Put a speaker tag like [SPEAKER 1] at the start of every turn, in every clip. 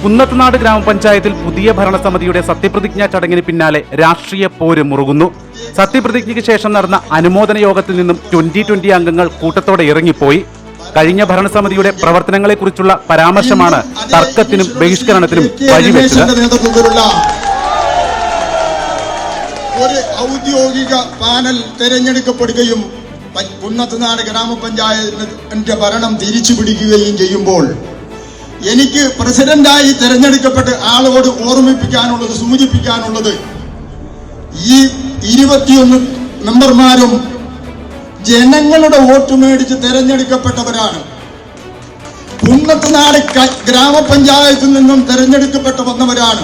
[SPEAKER 1] കുന്നത്തുനാട് ഗ്രാമപഞ്ചായത്തിൽ പുതിയ ഭരണസമിതിയുടെ സത്യപ്രതിജ്ഞാ ചടങ്ങിന് പിന്നാലെ രാഷ്ട്രീയ പോര് മുറുകുന്നു. സത്യപ്രതിജ്ഞയ്ക്ക് ശേഷം നടന്ന അനുമോദന യോഗത്തിൽ നിന്നും 2020 അംഗങ്ങൾ കൂട്ടത്തോടെ ഇറങ്ങിപ്പോയി. കഴിഞ്ഞ ഭരണസമിതിയുടെ പ്രവർത്തനങ്ങളെക്കുറിച്ചുള്ള പരാമർശമാണ് തർക്കത്തിനും ബഹിഷ്കരണത്തിനും വഴിവെച്ചത്.
[SPEAKER 2] ഒരു ഔദ്യോഗിക പാനൽ തെരഞ്ഞെടുക്കപ്പെടുകയും കുന്നത്തുനാട് ഗ്രാമപഞ്ചായത്തിന്റെ ഭരണം തിരിച്ചു പിടിക്കുകയും ചെയ്യുമ്പോൾ എനിക്ക് പ്രസിഡന്റായി തെരഞ്ഞെടുക്കപ്പെട്ട ആളോട് ഓർമ്മിപ്പിക്കാനുള്ളത്, സൂചിപ്പിക്കാനുള്ളത്, ഈ 21 മെമ്പർമാരും ജനങ്ങളുടെ വോട്ട് മേടിച്ച് തെരഞ്ഞെടുക്കപ്പെട്ടവരാണ്. കുന്നത്തുനാട് ഗ്രാമപഞ്ചായത്തിൽ നിന്നും തെരഞ്ഞെടുക്കപ്പെട്ടു വന്നവരാണ്.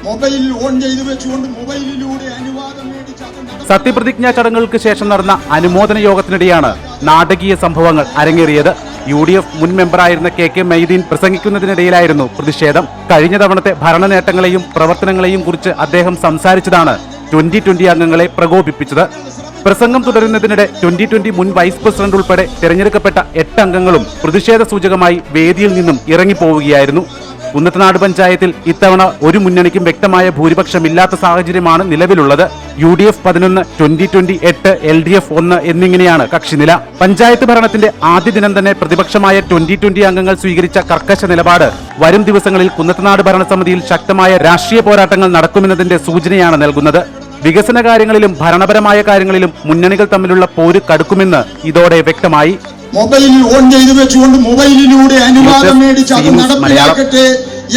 [SPEAKER 2] മൊബൈൽ ഓൺ ചെയ്തു വെച്ചുകൊണ്ട് മൊബൈലിലൂടെ അനുവാദം മേടിച്ച്
[SPEAKER 1] സത്യപ്രതിജ്ഞാ ചടങ്ങുകൾക്ക് ശേഷം നടന്ന അനുമോദന യോഗത്തിനിടെയാണ് നാടകീയ സംഭവങ്ങൾ അരങ്ങേറിയത്. UDF മുൻ മെമ്പറായിരുന്ന KK മൈദീൻ പ്രസംഗിക്കുന്നതിനിടയിലായിരുന്നു പ്രതിഷേധം. കഴിഞ്ഞ തവണത്തെ ഭരണ നേട്ടങ്ങളെയും പ്രവർത്തനങ്ങളെയും കുറിച്ച് അദ്ദേഹം സംസാരിച്ചതാണ് 2020 അംഗങ്ങളെ പ്രകോപിപ്പിച്ചത്. പ്രസംഗം തുടരുന്നതിനിടെ 2020 മുൻ വൈസ് പ്രസിഡന്റ് ഉൾപ്പെടെ തെരഞ്ഞെടുക്കപ്പെട്ട 8 അംഗങ്ങളും പ്രതിഷേധ സൂചകമായി വേദിയിൽ നിന്നും ഇറങ്ങിപ്പോവുകയായിരുന്നു. കുന്നത്തുനാട് പഞ്ചായത്തിൽ ഇത്തവണ ഒരു മുന്നണിക്കും വ്യക്തമായ ഭൂരിപക്ഷമില്ലാത്ത സാഹചര്യമാണ് നിലവിലുള്ളത്. UDF 11, 2020 8, LDF 1 എന്നിങ്ങനെയാണ് കക്ഷിനില. പഞ്ചായത്ത് ഭരണത്തിന്റെ ആദ്യ ദിനം തന്നെ പ്രതിപക്ഷമായ 2020 അംഗങ്ങൾ സ്വീകരിച്ച കർക്കശ നിലപാട് വരും ദിവസങ്ങളിൽ കുന്നത്തുനാട് ഭരണസമിതിയിൽ ശക്തമായ രാഷ്ട്രീയ പോരാട്ടങ്ങൾ നടക്കുമെന്നതിന്റെ സൂചനയാണ് നൽകുന്നത്. വികസന കാര്യങ്ങളിലും ഭരണപരമായ കാര്യങ്ങളിലും മുന്നണികൾ തമ്മിലുള്ള പോര് കടുക്കുമെന്ന് ഇതോടെ വ്യക്തമായി.
[SPEAKER 2] മൊബൈലിൽ ഓൺ ചെയ്തു വെച്ചുകൊണ്ട് മൊബൈലിലൂടെ അനുവാദം മേടിച്ച് അത് നടപ്പിലാക്കട്ടെ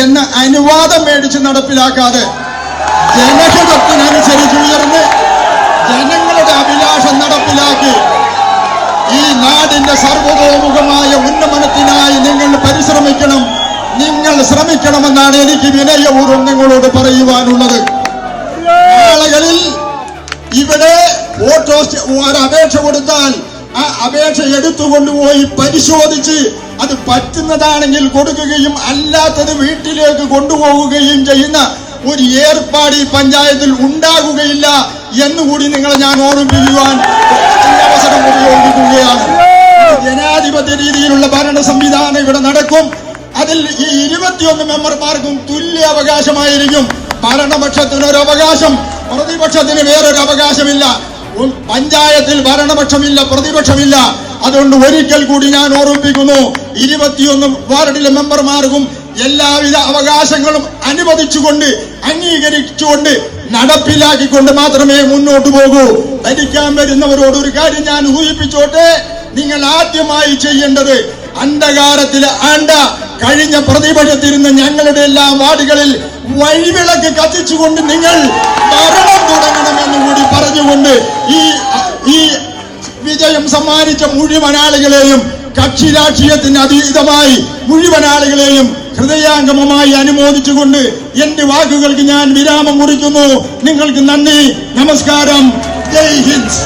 [SPEAKER 2] എന്ന അനുവാദം മേടിച്ച് നടപ്പിലാക്കാതെ ജനഹിതത്തിനനുസരിച്ച് ഉയർന്ന് ജനങ്ങളുടെ അഭിലാഷം നടപ്പിലാക്കി ഈ നാടിന്റെ സർവതോമുഖമായ ഉന്നമനത്തിനായി നിങ്ങൾ പരിശ്രമിക്കണം, നിങ്ങൾ ശ്രമിക്കണമെന്നാണ് എനിക്ക് വിനയപൂർവ്വം നിങ്ങളോട് പറയുവാനുള്ളത്. നാളുകളിൽ ഇവിടെ ഒരു അപേക്ഷ കൊടുത്താൽ ആ അപേക്ഷ എടുത്തുകൊണ്ടുപോയി പരിശോധിച്ച് അത് പറ്റുന്നതാണെങ്കിൽ കൊടുക്കുകയും അല്ലാത്തത് വീട്ടിലേക്ക് കൊണ്ടുപോവുകയും ചെയ്യുന്ന ഒരു ഏർപ്പാട് ഈ പഞ്ചായത്തിൽ ഉണ്ടാകുകയില്ല എന്നുകൂടി നിങ്ങളെ ഞാൻ ഓർമ്മിപ്പിക്കുവാൻ അവസരം ഉപയോഗിക്കുകയാണ്. ജനാധിപത്യ രീതിയിലുള്ള ഭരണ സംവിധാനം ഇവിടെ നടക്കും. അതിൽ ഈ 21 മെമ്പർമാർക്കും തുല്യ അവകാശമായിരിക്കും. ഭരണപക്ഷത്തിനൊരു അവകാശം, പ്രതിപക്ഷത്തിന് വേറൊരു അവകാശമില്ല. പഞ്ചായത്തിൽ ഭരണപക്ഷമില്ല, പ്രതിപക്ഷമില്ല. അതുകൊണ്ട് ഒരിക്കൽ കൂടി ഞാൻ ഓർമ്മിപ്പിക്കുന്നു, 21 വാർഡിലെ മെമ്പർമാർക്കും എല്ലാവിധ അവകാശങ്ങളും അനുവദിച്ചുകൊണ്ട്, അംഗീകരിച്ചുകൊണ്ട്, നടപ്പിലാക്കിക്കൊണ്ട് മാത്രമേ മുന്നോട്ട് പോകൂ. ഭരിക്കാൻ വരുന്നവരോട് ഒരു കാര്യം ഞാൻ സൂചിപ്പിച്ചോട്ടെ. നിങ്ങൾ ആദ്യമായി ചെയ്യേണ്ടത് അന്ധകാരത്തിലെ ആണ്ട കഴിഞ്ഞ പ്രതിപക്ഷത്തിരുന്ന് ഞങ്ങളുടെ എല്ലാ വാർഡുകളിൽ വഴിവിളക്ക് കത്തിച്ചുകൊണ്ട് നിങ്ങൾ ഭരണം തുടങ്ങണമെന്ന് കൂടി പറഞ്ഞുകൊണ്ട് ഈ വിജയം സമ്മാനിച്ച മുഴുവൻ ആളുകളെയും, കക്ഷി രാഷ്ട്രീയത്തിന് അതീതമായി മുഴുവൻ ആളുകളെയും ഹൃദയാംഗമമായി അനുമോദിച്ചുകൊണ്ട് എന്റെ വാക്കുകൾക്ക് ഞാൻ വിരാമം കുറിക്കുന്നു. നിങ്ങൾക്ക് നന്ദി, നമസ്കാരം, ജയ് ഹിന്ദ്.